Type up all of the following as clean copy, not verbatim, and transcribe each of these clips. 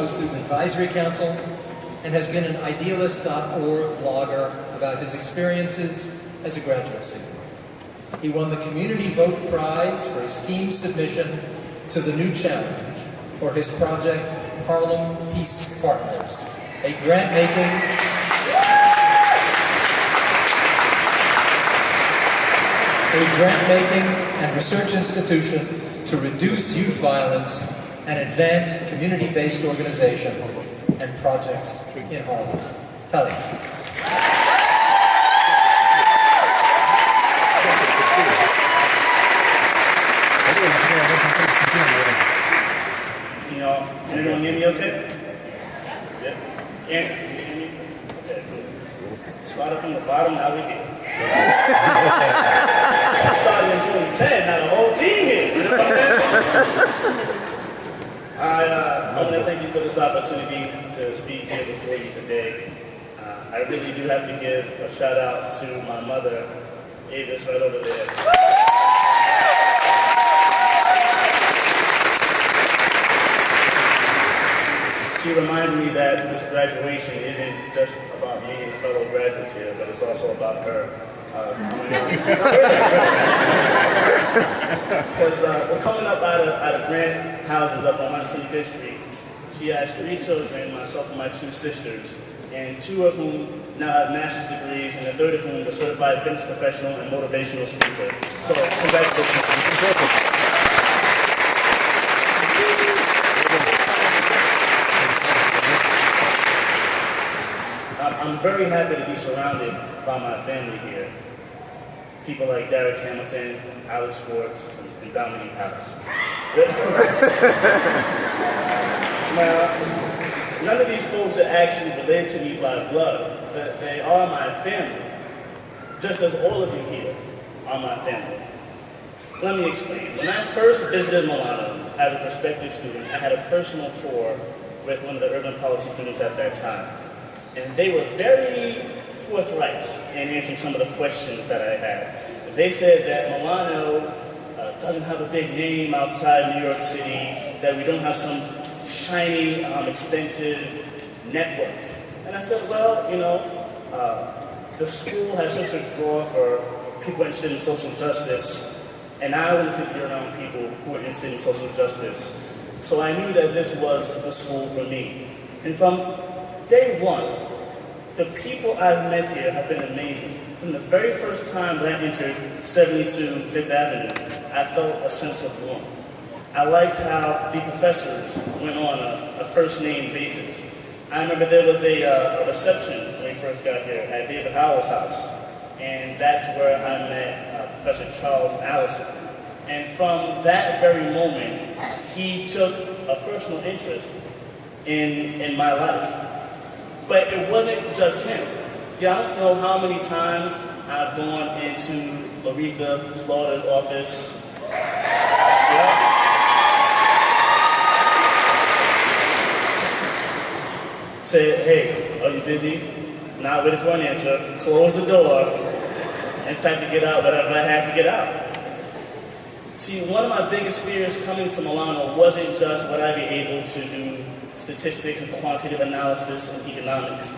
Milano Student Advisory Council and has been an idealist.org blogger about his experiences as a graduate student. He won the Community Vote Prize for his team submission to the New Challenge for his project Harlem Peace Partners, a grant-making and research institution to reduce youth violence and advance community-based organization and projects in Harlem. Tali. Can everyone hear me okay? Yeah? Yeah? Can you hear me? Okay, cool. Started from the bottom, now we're here. Started in 2010, now the whole team here. You know what I'm saying? I want to thank you for this opportunity to speak here before you today. I really do have to give a shout out to my mother, Avis, right over there. She reminded me that this graduation isn't just about me and fellow graduates here, but it's also about her coming out. Because we're coming up out of Grant houses up on 125th Street. She has 3 children, myself and my 2 sisters, and 2 of whom now have master's degrees, and the 3rd of whom is a certified fitness professional and motivational speaker. So congratulations. I'm very happy to be surrounded by my family here. People like Derek Hamilton, Alex Schwartz, and Dominique House. Now, none of these folks are actually related to me by blood, but they are my family, just as all of you here are my family. Let me explain. When I first visited Milano as a prospective student, I had a personal tour with one of the urban policy students at that time. And they were very forthright in answering some of the questions that I had. They said that Milano doesn't have a big name outside New York City, that we don't have some shiny, extensive network. And I said, well, you know, the school has such a draw for people interested in social justice, and I wanted to be around people who are interested in social justice. So I knew that this was the school for me. And from day one, the people I've met here have been amazing. From the very first time that I entered 72 Fifth Avenue, I felt a sense of warmth. I liked how the professors went on a first-name basis. I remember there was a reception when we first got here at David Howell's house, and that's where I met Professor Charles Allison. And from that very moment, he took a personal interest in my life. But it wasn't just him. See, I don't know how many times I've gone into Laretha Slaughter's office. Yeah. Say, hey, are you busy? Not ready for an answer. Close the door and try to get out whatever I had to get out. See, one of my biggest fears coming to Milano wasn't just would I be able to do statistics and quantitative analysis and economics.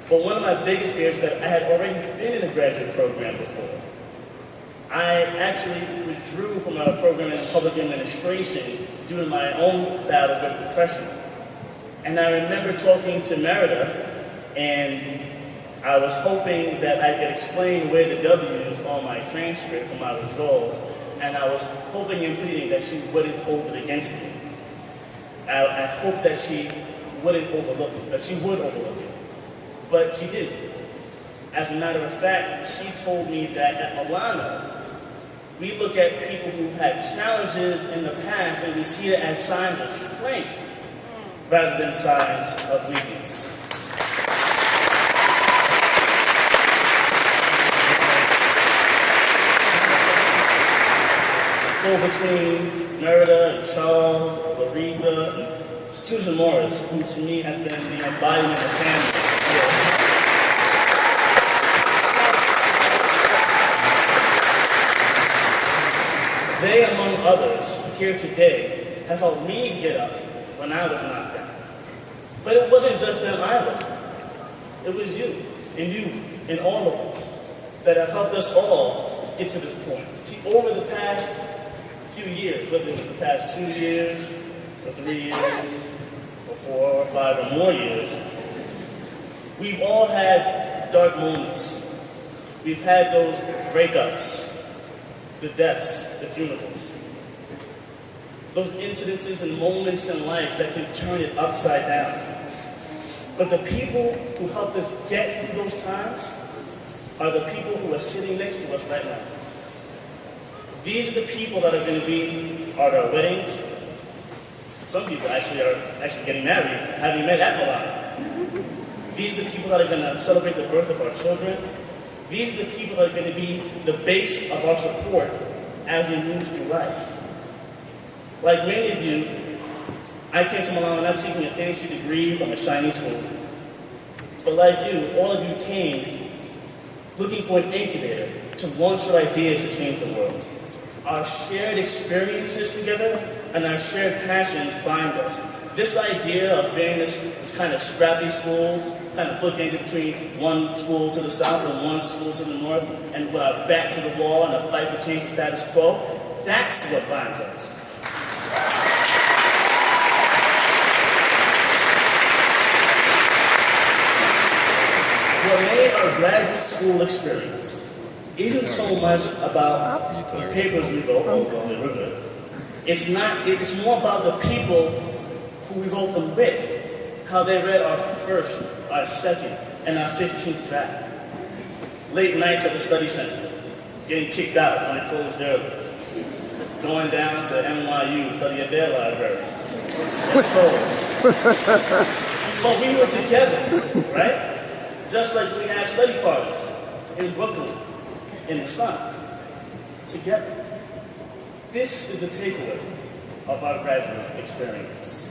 But one of my biggest fears is that I had already been in a graduate program before. I actually withdrew from a program in public administration due to my own battle with depression. And I remember talking to Merida, and I was hoping that I could explain where the W's on my transcript for my withdrawals, and I was hoping and pleading that she wouldn't hold it against me. I hoped that she wouldn't overlook it, that she would overlook it. But she didn't. As a matter of fact, she told me that at Milano, we look at people who've had challenges in the past and we see it as signs of strength rather than signs of weakness. So between Merida and Charles, Laretha, and Susan Morris, who to me has been the embodiment of family. They, among others, here today, have helped me get up when I was knocked down. But it wasn't just them either. It was you, and all of us, that have helped us all get to this point. See, over the past few years, whether it was the past 2 years, or 3 years, or 4 or 5 or more years, we've all had dark moments. We've had those breakups, the deaths, the funerals. Those incidences and moments in life that can turn it upside down. But the people who helped us get through those times are the people who are sitting next to us right now. These are the people that are going to be at our weddings. Some people actually are getting married, having met at Milano. These are the people that are going to celebrate the birth of our children. These are the people that are going to be the base of our support as we move through life. Like many of you, I came to Milano not seeking a fancy degree from a shiny school. But like you, all of you came looking for an incubator to launch your ideas to change the world. Our shared experiences together and our shared passions bind us. This idea of being this kind of scrappy school, kind of bookended between one school to the south and one school to the north, and with our back to the wall and a fight to change the status quo, that's what binds us. What made our graduate school experience isn't so much about the papers we wrote, although they were good. It's more about the people who we wrote them with, how they read our first, our second, and our 15th draft. Late nights at the study center, getting kicked out when it closed early, going down to NYU to study at their library. But we were together, right? Just like we had study parties in Brooklyn, in the sun, together. This is the takeaway of our graduate experience.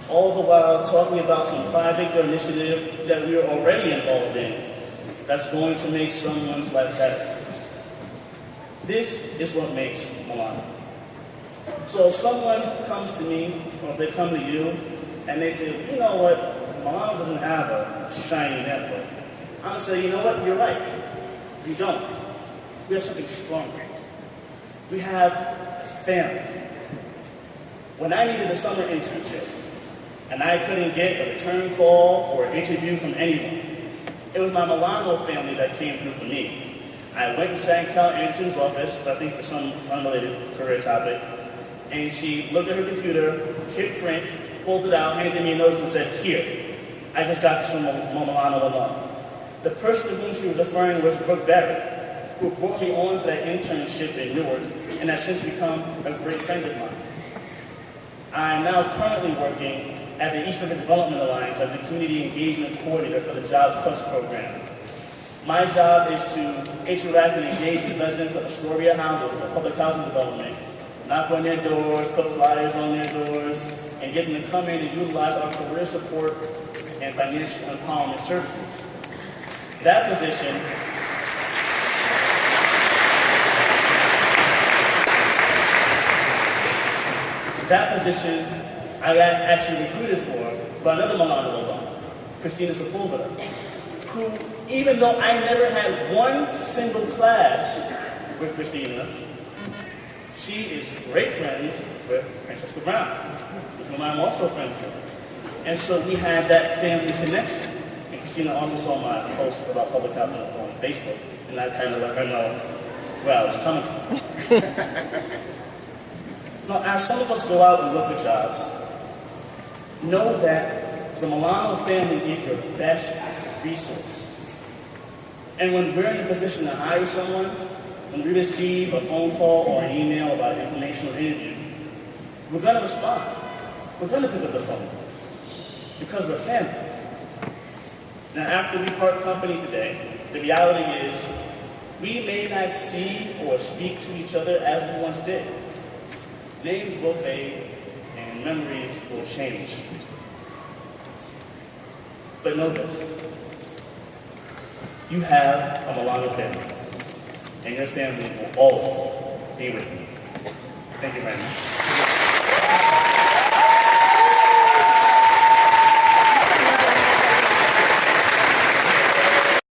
All the while talking about some project or initiative that we are already involved in that's going to make someone's life better. This is what makes Milano. So if someone comes to me, or if they come to you, and they say, you know what, Milano doesn't have a shiny network. I'm going to say, you know what, you're right. We don't. We have something stronger. We have a family. When I needed a summer internship, and I couldn't get a return call or an interview from anyone, it was my Milano family that came through for me. I went and sat in Cal Anderson's office, I think for some unrelated career topic, and she looked at her computer, hit print, pulled it out, handed me a notice and said, here, I just got this from Milano alum. The person to whom she was referring was Brooke Barrett, who brought me on for that internship in Newark, and has since become a great friend of mine. I am now currently working at the East River Development Alliance as the Community Engagement Coordinator for the Jobs Plus program. My job is to interact and engage with residents of Astoria houses, a public housing development, knock on their doors, put flyers on their doors, and get them to come in and utilize our career support and financial empowerment services. That position I got actually recruited for by another Milano alum, Christina Sepulveda, who, even though I never had one single class with Christina, she is great friends with Francesca Brown, with whom I'm also friends with. And so we had that family connection. And Christina also saw my post about public housing on Facebook, and I kind of let her know where I was coming from. So as some of us go out and look for jobs, know that the Milano family is your best resource. And when we're in a position to hire someone, when we receive a phone call or an email about an informational interview, we're going to respond. We're going to pick up the phone because we're family. Now, after we part company today, the reality is we may not see or speak to each other as we once did. Names will fade, and memories will change. But know this, you have a Milano family, and your family will always be with you. Thank you very much.